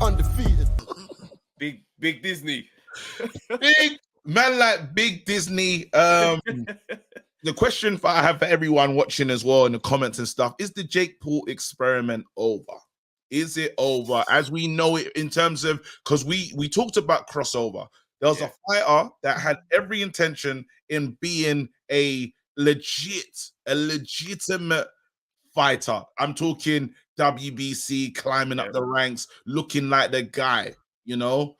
Undefeated. Big Disney. Big man like Big Disney. The question I have for everyone watching as well in the comments and stuff, is the Jake Paul experiment over? Is it over as we know it in terms of, because we talked about crossover. There was a fighter that had every intention in being a legitimate fighter. I'm talking WBC, climbing up the ranks, looking like the guy, you know.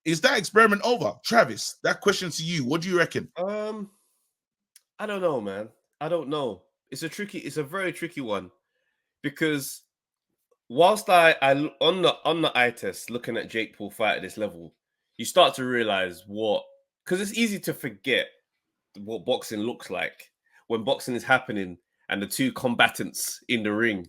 Is that experiment over? Travis, that question to you. What do you reckon? I don't know, man. I don't know. It's a very tricky one, because whilst I on the eye test, looking at Jake Paul fight at this level, you start to realize because it's easy to forget what boxing looks like when boxing is happening and the two combatants in the ring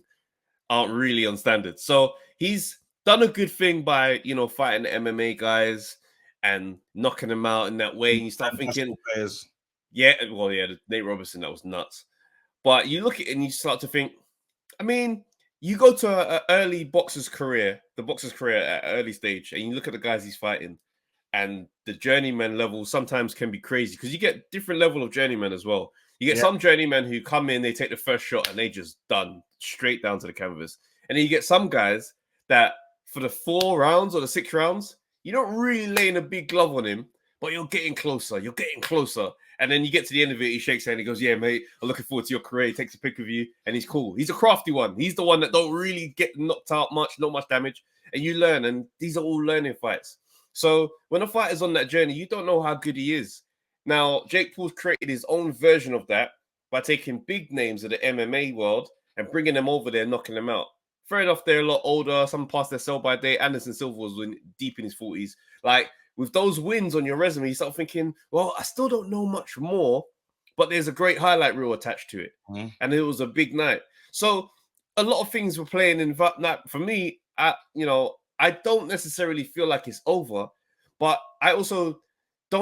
aren't really on standard. So he's done a good thing by, fighting the MMA guys and knocking them out in that way. And you start thinking, Nate Robinson, that was nuts. But you look at it and you start to think, I mean, you go to an early boxer's career, at an early stage, and you look at the guys he's fighting, and the journeyman level sometimes can be crazy, because you get different level of journeyman as well. You get some journeymen who come in, they take the first shot, and they just done straight down to the canvas. And then you get some guys that for the 4 rounds or the 6 rounds, you're not really laying a big glove on him, but you're getting closer. And then you get to the end of it, he shakes hand, he goes, yeah, mate, I'm looking forward to your career. He takes a pic of you, and he's cool. He's a crafty one. He's the one that don't really get knocked out much, not much damage. And you learn, and these are all learning fights. So when a fighter's on that journey, you don't know how good he is. Now, Jake Paul's created his own version of that by taking big names of the MMA world and bringing them over there, knocking them out. Fair enough, they're a lot older. Some past their sell-by date. Anderson Silva was deep in his 40s. Like, with those wins on your resume, you start thinking, well, I still don't know much more, but there's a great highlight reel attached to it. Mm-hmm. And it was a big night. So a lot of things were playing in that. For me, I don't necessarily feel like it's over, but I also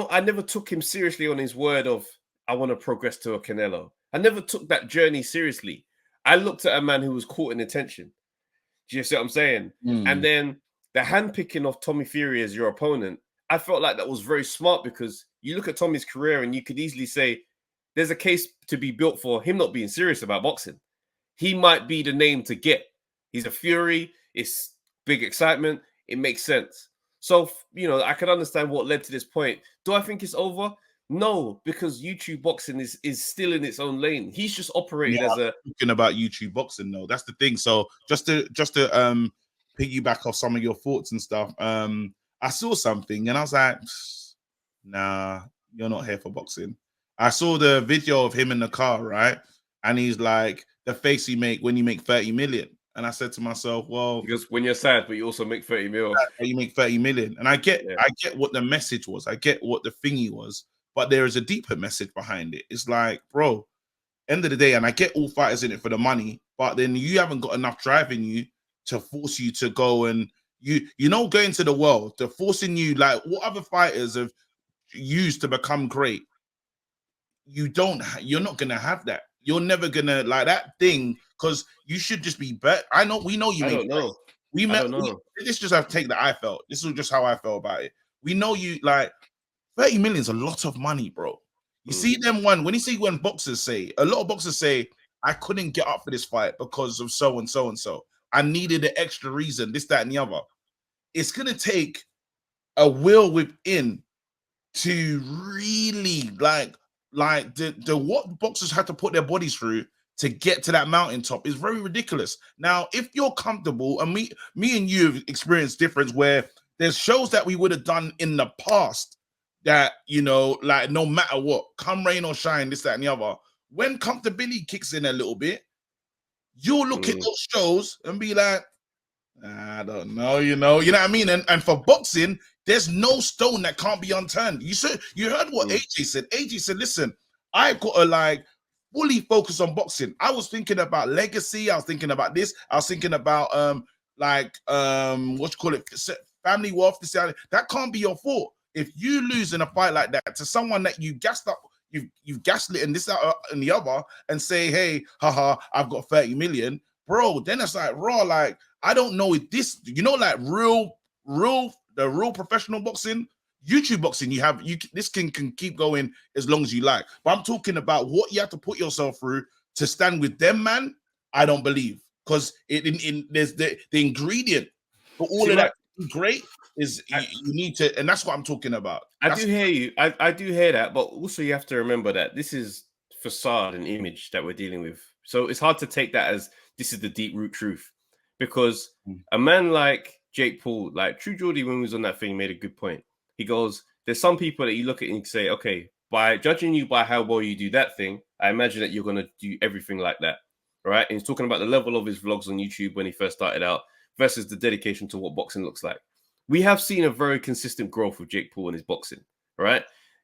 I never took him seriously on his word of, I want to progress to a Canelo. I never took that journey seriously. I looked at a man who was caught in attention. Do you see what I'm saying? Mm. And then the handpicking of Tommy Fury as your opponent, I felt like that was very smart, because you look at Tommy's career and you could easily say there's a case to be built for him not being serious about boxing. He might be the name to get. He's a Fury. It's big excitement. It makes sense. So, I can understand what led to this point. Do I think it's over? No, because YouTube boxing is still in its own lane. He's just operating as a... Talking about YouTube boxing, though. That's the thing. So just to piggyback off some of your thoughts and stuff, I saw something and I was like, nah, you're not here for boxing. I saw the video of him in the car, right? And he's like, the face you make when you make 30 million. And I said to myself, well, because when you're sad, but you also make 30 million. You make 30 million. And I get what the message was. I get what the thingy was, but there is a deeper message behind it. It's like, bro, end of the day, and I get all fighters in it for the money, but then you haven't got enough drive in you to force you to go and going to the world, they're forcing you, like what other fighters have used to become great. You're not gonna have that. You're never gonna like that thing, because you should just be better. We know you. I don't know. This just have to take that I felt. This is just how I felt about it. We know you, like 30 million is a lot of money, bro. You see them when boxers say, a lot of boxers say, I couldn't get up for this fight because of so and so and so. I needed an extra reason, this, that, and the other. It's gonna take a will within to really like the what boxers had to put their bodies through to get to that mountaintop is very ridiculous. Now, if you're comfortable, and me and you have experienced difference where there's shows that we would have done in the past that, like no matter what, come rain or shine, this, that, and the other, when comfortability kicks in a little bit, you'll look at those shows and be like, I don't know, you know what I mean? And for boxing, there's no stone that can't be unturned. You heard what AJ said. AJ said, listen, I've got to fully focus on boxing. I was thinking about legacy. I was thinking about this. I was thinking about family wealth. That can't be your fault. If you lose in a fight like that to someone that you gassed up, you've gaslit and this, that, and the other, and say, hey, haha, I've got 30 million. bro, then it's like raw. Like, I don't know if this, like the real professional boxing, YouTube boxing, this can keep going as long as you like. But I'm talking about what you have to put yourself through to stand with them, man. I don't believe, because there's the ingredient for all See, of that like, to be great is you need to, and that's what I'm talking about. I do hear you. I do hear that, but also you have to remember that this is facade and image that we're dealing with. So it's hard to take that as this is the deep root truth, because a man like Jake Paul, like True Geordie, when he was on that thing, made a good point. He goes, "There's some people that you look at and you say, okay, by judging you by how well you do that thing, I imagine that you're gonna do everything like that, right?" And he's talking about the level of his vlogs on YouTube when he first started out versus the dedication to what boxing looks like. We have seen a very consistent growth with Jake Paul in his boxing, right?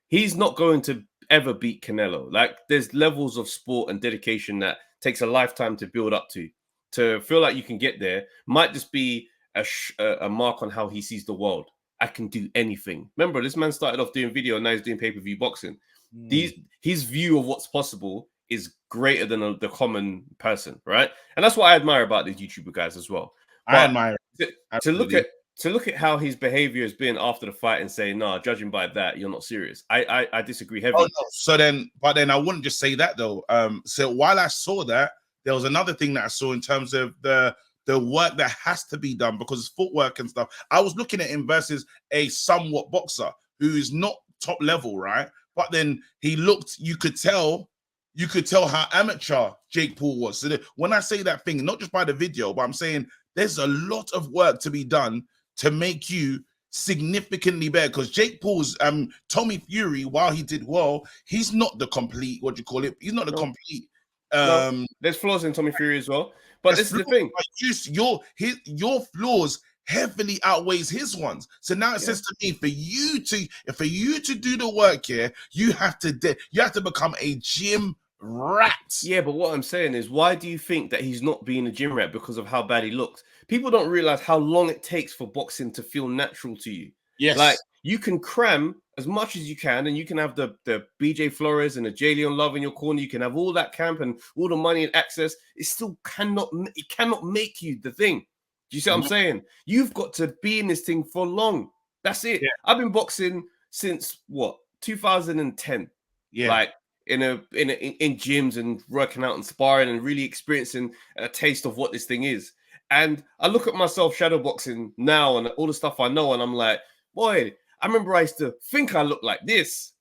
He's not going to ever beat Canelo. Like, there's levels of sport and dedication that takes a lifetime to build up to. To feel like you can get there might just be a mark on how he sees the world. I can do anything. Remember, this man started off doing video and now he's doing pay-per-view boxing. His view of what's possible is greater than the common person, right? And that's what I admire about these YouTuber guys as well. I admire to look at how his behavior has been after the fight and say, "No, judging by that, you're not serious." I disagree heavily. Oh, no. So then, but then I wouldn't just say that though. So while I saw that, there was another thing that I saw in terms of the work that has to be done because it's footwork and stuff. I was looking at him versus a somewhat boxer who is not top level, right? But then he looked, you could tell how amateur Jake Paul was. So when I say that thing, not just by the video, but I'm saying there's a lot of work to be done to make you significantly better. Because Jake Paul's Tommy Fury, while he did well, he's not the complete, what do you call it? He's not the complete. There's flaws in Tommy Fury as well. But this is the thing. Your flaws heavily outweighs his ones. So now it says to me, for you to do the work here, you have to become a gym rat. Yeah, but what I'm saying is, why do you think that he's not being a gym rat? Because of how bad he looks. People don't realize how long it takes for boxing to feel natural to you. Yes. Like, you can cram as much as you can, and you can have the BJ Flores and the J Leon Love in your corner. You can have all that camp and all the money and access. It still cannot make you the thing. Do you see what I'm saying? You've got to be in this thing for long. That's it. Yeah. I've been boxing since 2010. Yeah. Like, in gyms and working out and sparring and really experiencing a taste of what this thing is. And I look at myself shadowboxing now and all the stuff I know, and I'm like, boy, I remember I used to think I looked like this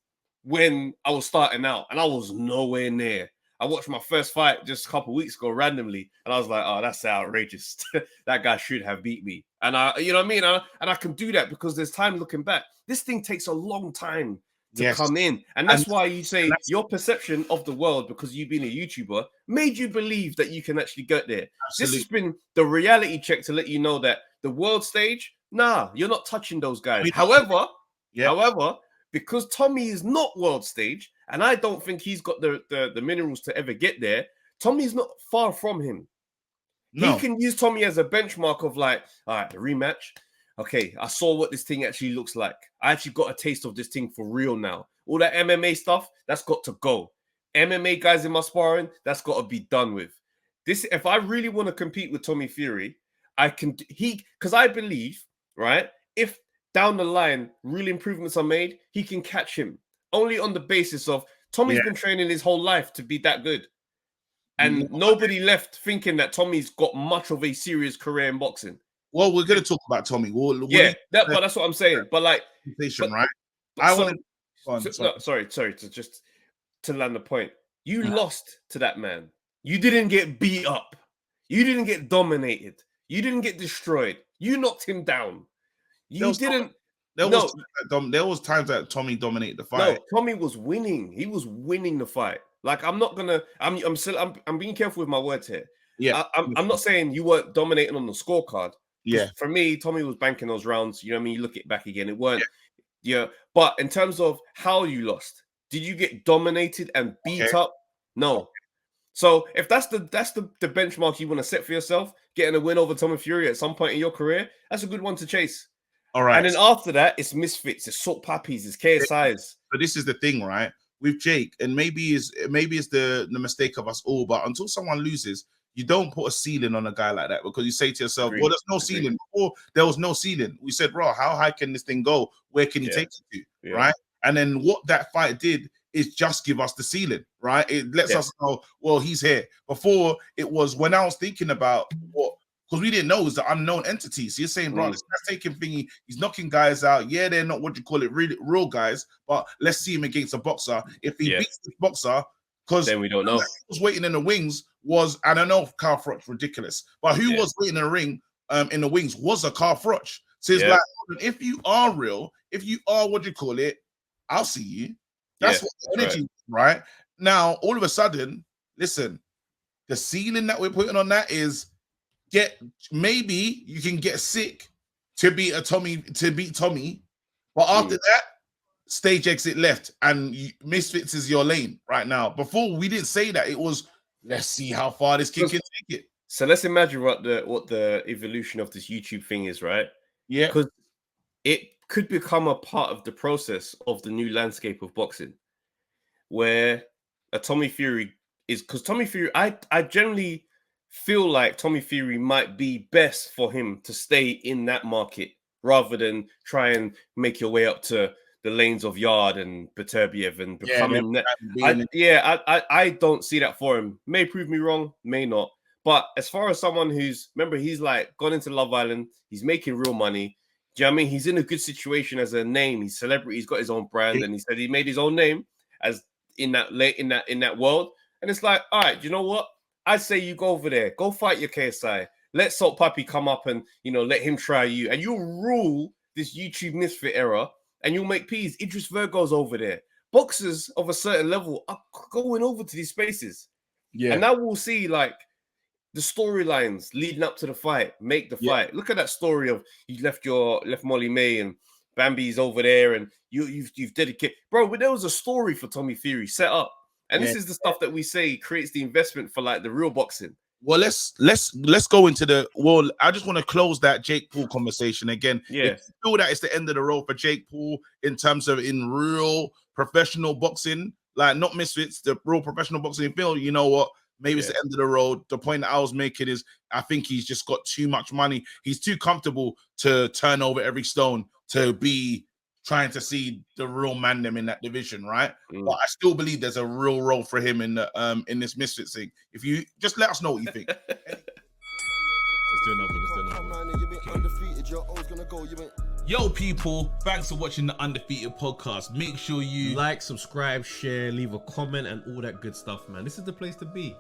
when I was starting out, and I was nowhere near. I watched my first fight just a couple of weeks ago randomly, and I was like, oh, that's outrageous. That guy should have beat me. And you know what I mean? And I can do that because there's time looking back. This thing takes a long time to come in. And that's why you say your perception of the world, because you've been a YouTuber, made you believe that you can actually get there. Absolutely. This has been the reality check to let you know that the world stage, nah, you're not touching those guys. However, because Tommy is not world stage, and I don't think he's got the minerals to ever get there, Tommy's not far from him. No. He can use Tommy as a benchmark of like, all right, the rematch. Okay, I saw what this thing actually looks like. I actually got a taste of this thing for real now. All that MMA stuff, that's got to go. MMA guys in my sparring, that's got to be done with. This, if I really want to compete with Tommy Fury, I can. Because I believe, right, if down the line real improvements are made, he can catch him. Only on the basis of Tommy's been training his whole life to be that good. And nobody left thinking that Tommy's got much of a serious career in boxing. Well, we're going to talk about Tommy. But that's what I'm saying. But like, right? Sorry, to land the point. You lost to that man. You didn't get beat up. You didn't get dominated. You didn't get destroyed. You knocked him down. There was times that Tommy dominated the fight. No, Tommy was winning. He was winning the fight. Like, I'm being careful with my words here. Yeah, I'm not saying you weren't dominating on the scorecard. Yeah, for me, Tommy was banking those rounds. You know what I mean? You look it back again, it weren't. Yeah, but in terms of how you lost, did you get dominated and beat up? No. So if that's the benchmark you want to set for yourself, getting a win over Tommy Fury at some point in your career, that's a good one to chase. All right. And then after that, it's misfits, it's salt puppies, it's KSIs. So this is the thing, right? With Jake, and maybe it's the mistake of us all, but until someone loses, you don't put a ceiling on a guy like that, because you say to yourself, Agreed. well, there's no ceiling. Before there was no ceiling. We said, bro, how high can this thing go? Where can he take it to? Right? And then what that fight did is just give us the ceiling, right? It lets us know, well, he's here. Before, it was when I was thinking about what, because we didn't know it was the unknown entity. So you're saying, bro, this guy's taking thingy, he's knocking guys out. Yeah, they're not what you call it, real guys, but let's see him against a boxer. If he beats this boxer, because then we don't know. Who was waiting in the wings was, and I know Carl Froch's ridiculous, but who was waiting in the ring in the wings was a Carl Froch. So it's like, if you are real, if you are what you call it, I'll see you. That's what the energy, right? Now, all of a sudden, listen, the ceiling that we're putting on that is maybe you can get sick to beat Tommy, but after that, stage exit left, and Misfits is your lane right now. Before, we didn't say that. It was, let's see how far this kid can take it. So let's imagine what the evolution of this YouTube thing is, right? Yeah, because it could become a part of the process of the new landscape of boxing, where a Tommy Fury is, because Tommy Fury, I generally feel like Tommy Fury might be best for him to stay in that market rather than try and make your way up to the lanes of Yard and Beterbiev and becoming that. I don't see that for him. May prove me wrong, may not. But as far as someone who's, remember, he's like gone into Love Island, he's making real money. Do you know what I mean? He's in a good situation as a name. He's celebrity. He's got his own brand, and he said he made his own name as in that world. And it's like, all right, you know what? I say you go over there, go fight your KSI. Let Salt Puppy come up and let him try you, and you'll rule this YouTube misfit era, and you'll make peas. Idris Virgo's over there. Boxers of a certain level are going over to these spaces, and now we'll see like the storylines leading up to the fight, make the fight. Look at that story of you left Molly May and Bambi's over there, and you've dedicated, bro. But there was a story for Tommy Fury set up, and this is the stuff that we say creates the investment for like the real boxing. Well, let's go into the. Well, I just want to close that Jake Paul conversation again. Yeah, if you feel that it's the end of the road for Jake Paul in terms of in real professional boxing, like not misfits, the real professional boxing. Feel, you know what? Maybe it's the end of the road. The point that I was making is, I think he's just got too much money. He's too comfortable to turn over every stone to be trying to see the real man them in that division, right? But I still believe there's a real role for him in the in this misfit thing. If you just let us know what you think. Let's do another one. Yo, people, thanks for watching the Undefeated podcast. Make sure you like, subscribe, share, leave a comment, and all that good stuff, man. This is the place to be.